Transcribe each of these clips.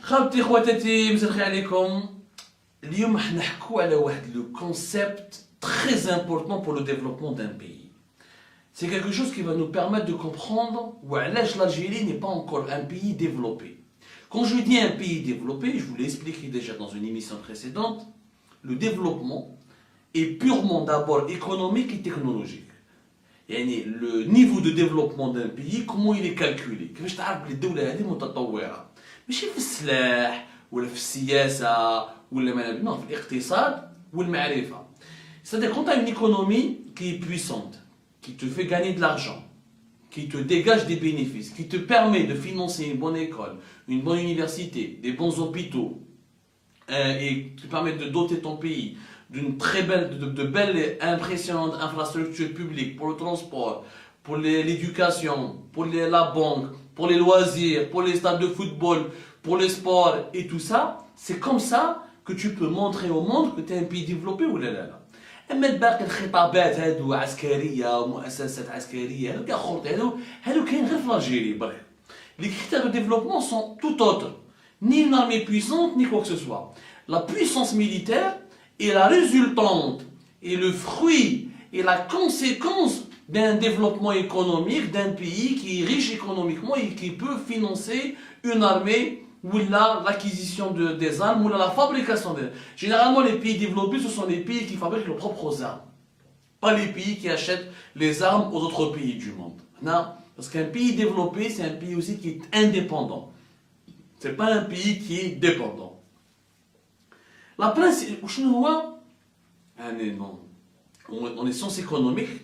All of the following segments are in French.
خاوتي خواتاتي مساء الخير عليكم. اليوم راح نحكوا على واحد لو concept très important pour le développement d'un pays. C'est quelque chose qui va nous permettre de comprendre où l'Algérie n'est pas encore un pays développé. Quand je dis un pays développé, je vous l'ai expliqué déjà dans une émission précédente, le développement est purement d'abord économique et technologique. يعني le niveau de développement d'un pays, comment il est calculé. كيفاش تعرف بلي الدولة هذه متطورة. ماشي في السلاح ولا في السياسة ولا ما non, في الاقتصاد والمعرفة. C'est-à-dire quand tu as une économie qui est puissante, qui te fait gagner de l'argent, qui te dégage des bénéfices, qui te permet de financer une bonne école, une bonne université, des bons hôpitaux, et qui te permet de doter ton pays d'une très belle, de belles et impressionnantes infrastructures publiques pour le transport, pour l'éducation, pour la banque, pour les loisirs, pour les stades de football, pour le sport et tout ça, c'est comme ça que tu peux montrer au monde que tu es un pays développé ou là là là. اما باقي الخطابات هادو عسكريه ومؤسسات عسكريه هادو كاع خرط هادو كاين غير في الجيري برك. Les critères de développement sont tout autres. Ni une armée puissante, ni quoi que ce soit. La puissance militaire est la résultante et le fruit et la conséquence d'un développement économique d'un pays qui est riche économiquement et qui peut financer une armée ou l'acquisition des armes, ou la fabrication des armes. Généralement, les pays développés, ce sont les pays qui fabriquent leurs propres armes. Pas les pays qui achètent les armes aux autres pays du monde. Non, parce qu'un pays développé, c'est un pays aussi qui est indépendant. Ce n'est pas un pays qui est dépendant. La principe, on est sciences économiques.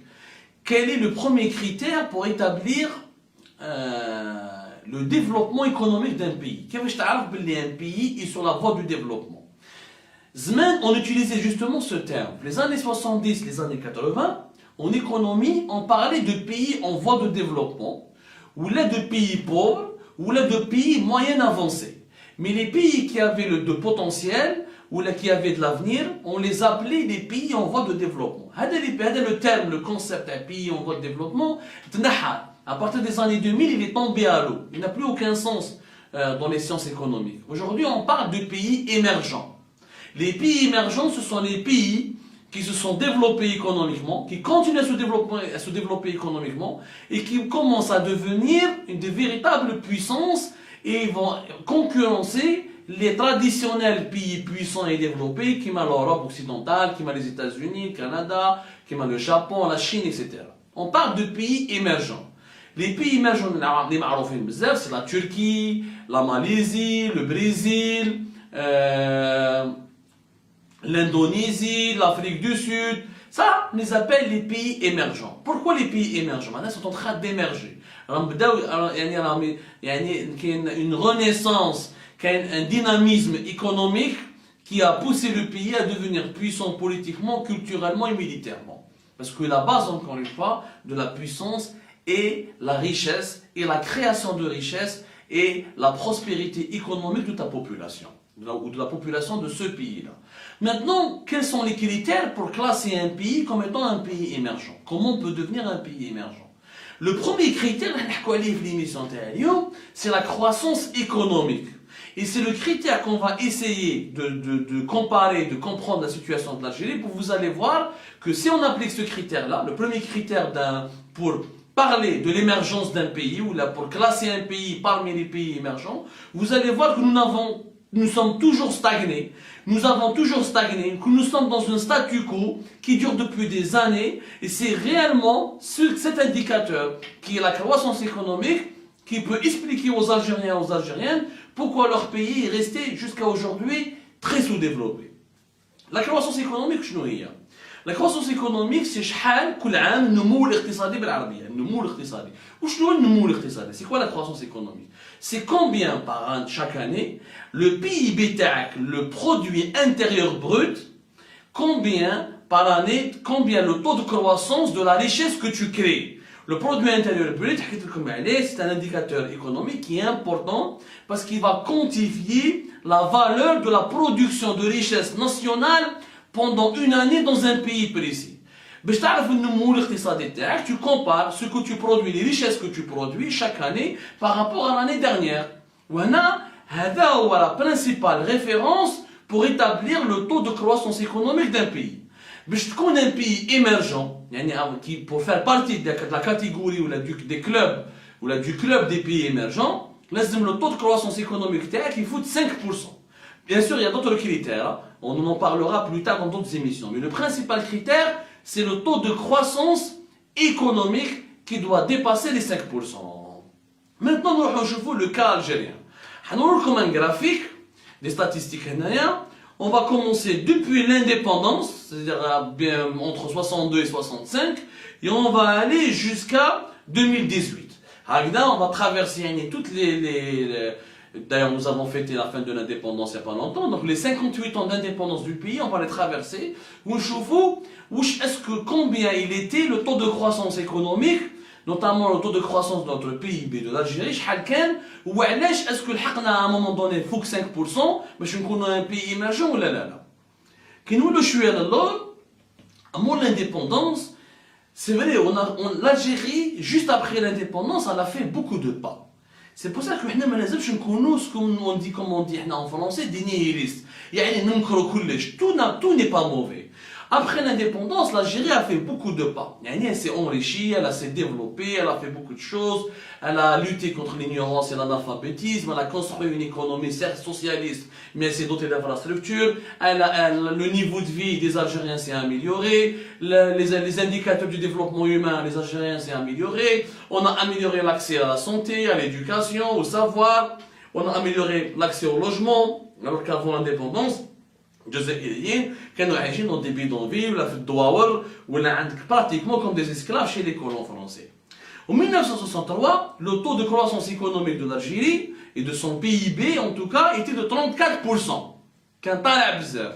Quel est le premier critère pour établir le développement économique d'un pays? كيفاش تعرف بلي un pays est sur la voie du développement? زمان on utilisait justement ce terme. Les années 70, les années 80, en économie, on parlait de pays en voie de développement, ou là de pays pauvres, ou là de pays moyen avancés. Mais les pays qui avaient de potentiel, ou là qui avaient de l'avenir, on les appelait des pays en voie de développement. هذا le terme, le concept d'un pays en voie de développement, à partir des années 2000, il est tombé à l'eau. Il n'a plus aucun sens dans les sciences économiques. Aujourd'hui, on parle de pays émergents. Les pays émergents, ce sont les pays qui se sont développés économiquement, qui continuent à se développer économiquement et qui commencent à devenir de véritables puissances et vont concurrencer les traditionnels pays puissants et développés, qui m'a l'Europe occidentale, qui m'a les États-Unis, le Canada, qui m'a le Japon, la Chine, etc. On parle de pays émergents. Les pays émergents, c'est la Turquie, la Malaisie, le Brésil, l'Indonésie, l'Afrique du Sud. Ça, on les appelle les pays émergents. Pourquoi les pays émergents? Ils sont en train d'émerger. Il y a une renaissance, un dynamisme économique qui a poussé le pays à devenir puissant politiquement, culturellement et militairement. Parce que la base, encore une fois, de la puissance et la richesse, et la création de richesse, et la prospérité économique de ta population, ou de la population de ce pays-là. Maintenant, quels sont les critères pour classer un pays comme étant un pays émergent? Comment on peut devenir un pays émergent? Le premier critère, c'est la croissance économique. Et c'est le critère qu'on va essayer de comparer, de comprendre la situation de l'Algérie, pour vous allez voir que si on applique ce critère-là, le premier critère pour parler de l'émergence d'un pays, ou là pour classer un pays parmi les pays émergents, vous allez voir que nous sommes toujours stagnés, que nous sommes dans un statu quo qui dure depuis des années, et c'est réellement cet indicateur qui est la croissance économique qui peut expliquer aux Algériens et aux Algériennes pourquoi leur pays est resté jusqu'à aujourd'hui très sous-développé. La croissance économique, la croissance économique, c'est شحال كل عام النمو الاقتصادي بالعربية. النمو الاقتصادي. وشنو النمو الاقتصادي? C'est quoi la croissance économique? C'est combien par an, chaque année, le PIB تاعك, le produit intérieur brut, combien par année, combien le taux de croissance de la richesse que tu crées. Le produit intérieur brut, c'est un indicateur économique qui est important parce qu'il va quantifier la valeur de la production de richesse nationale pendant une année dans un pays précis. Tu compares ce que tu produis, les richesses que tu produis chaque année par rapport à l'année dernière. هذا هو la principale référence pour établir le taux de croissance économique d'un pays. باش تكون un pays émergent, يعني pour faire partie de la catégorie ou des clubs ou du club des pays émergents, لازم le taux de croissance économique تاعك il faut 5%. Bien sûr, il y a d'autres critères, on en parlera plus tard dans d'autres émissions, mais le principal critère, c'est le taux de croissance économique qui doit dépasser les 5%. Maintenant, nous allons le cas algérien. On va vous un graphique des statistiques. On va commencer depuis l'indépendance, c'est-à-dire entre 62 et 65, et on va aller jusqu'à 2018. On va traverser toutes les D'ailleurs, nous avons fêté la fin de l'indépendance il n'y a pas longtemps. Donc, les 58 ans d'indépendance du pays, on va les traverser. Combien il était le taux de croissance économique, notamment le taux de croissance de notre PIB de l'Algérie, ou est-ce que à un moment donné, il faut que 5%, mais je suis un pays émergent ou là là. Qui nous le chouette alors, à l'indépendance, c'est vrai, l'Algérie, juste après l'indépendance, elle a fait beaucoup de pas. C'est pour ça que nous ما لازمش نكونوا comme on dit en français des nihilistes. يعني ننكروا كلش. Tout n'est pas mauvais. Après l'indépendance, l'Algérie a fait beaucoup de pas. Elle s'est enrichie, elle s'est développée, elle a fait beaucoup de choses. Elle a lutté contre l'ignorance et l'analphabétisme. Elle a construit une économie certes socialiste, mais elle s'est dotée d'infrastructures. Le niveau de vie des Algériens s'est amélioré. Les indicateurs du développement humain, les Algériens s'est amélioré. On a amélioré l'accès à la santé, à l'éducation, au savoir. On a amélioré l'accès au logement, alors qu'avant l'indépendance, الجزائريين كانوا عايشين dans des bidonvilles ولا في الدواور ولا عندك pratiquement comme des esclaves chez les colons français. En 1963, le taux de croissance économique de l'Algérie et de son PIB en tout cas était de 34%. كان طالع بزاف.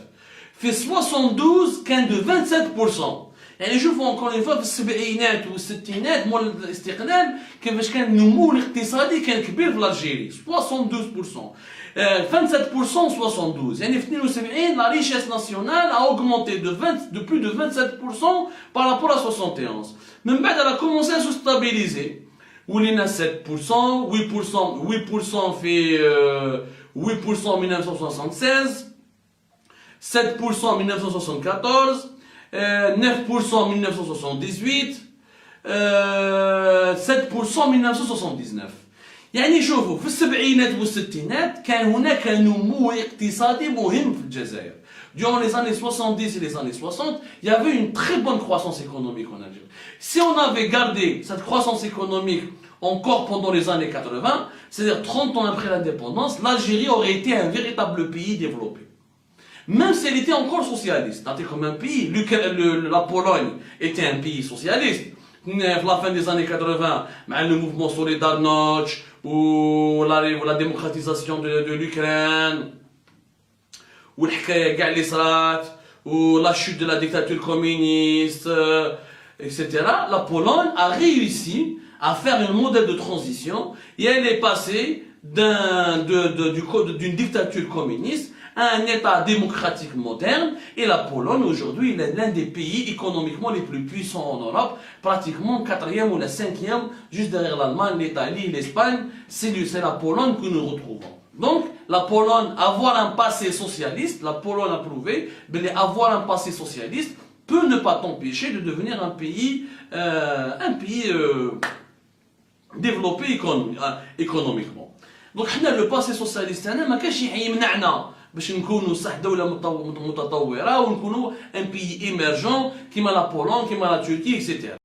في 72 كان de 27%. يعني شوفوا encore une fois في السبعينات والستينات مول الاستقلال كيفاش كان النمو الاقتصادي كان كبير في الجزائر 72%. 27% 72. يعني في 72 la richesse nationale a augmenté de plus de 27% par rapport à 71. من بعد elle a commencé à se stabiliser. ولينا 7%, 8% في 8% en 1976, 7% en 1974, 9% en 1978, 7% en 1979. يعني شوفوا في السبعينات والستينات كان هناك نمو اقتصادي مهم في الجزائر. Durant les années 70 et les années 60, il y avait une très bonne croissance économique en Algérie. Si on avait gardé cette croissance économique encore pendant les années 80, c'est-à-dire 30 ans après l'indépendance, l'Algérie aurait été un véritable pays développé. Même si elle était encore socialiste, c'était comme un pays, la Pologne était un pays socialiste. À la fin des années 80, le mouvement Solidarność, ou la démocratisation de l'Ukraine, ou la chute de la dictature communiste, etc. La Pologne a réussi à faire un modèle de transition et elle est passée d'une dictature communiste à un État démocratique moderne, et la Pologne aujourd'hui est l'un des pays économiquement les plus puissants en Europe, pratiquement 4e ou la 5e, juste derrière l'Allemagne, l'Italie, l'Espagne, c'est la Pologne que nous retrouvons. Donc la Pologne, avoir un passé socialiste, la Pologne a prouvé, avoir un passé socialiste peut ne pas t'empêcher de devenir un pays développé économiquement. Donc le passé socialiste, ما كانش يمنعنا باش نكونوا صح دولة متطورة ونكونوا un pays émergent كيما la Pologne, كيما la Turquie, etc.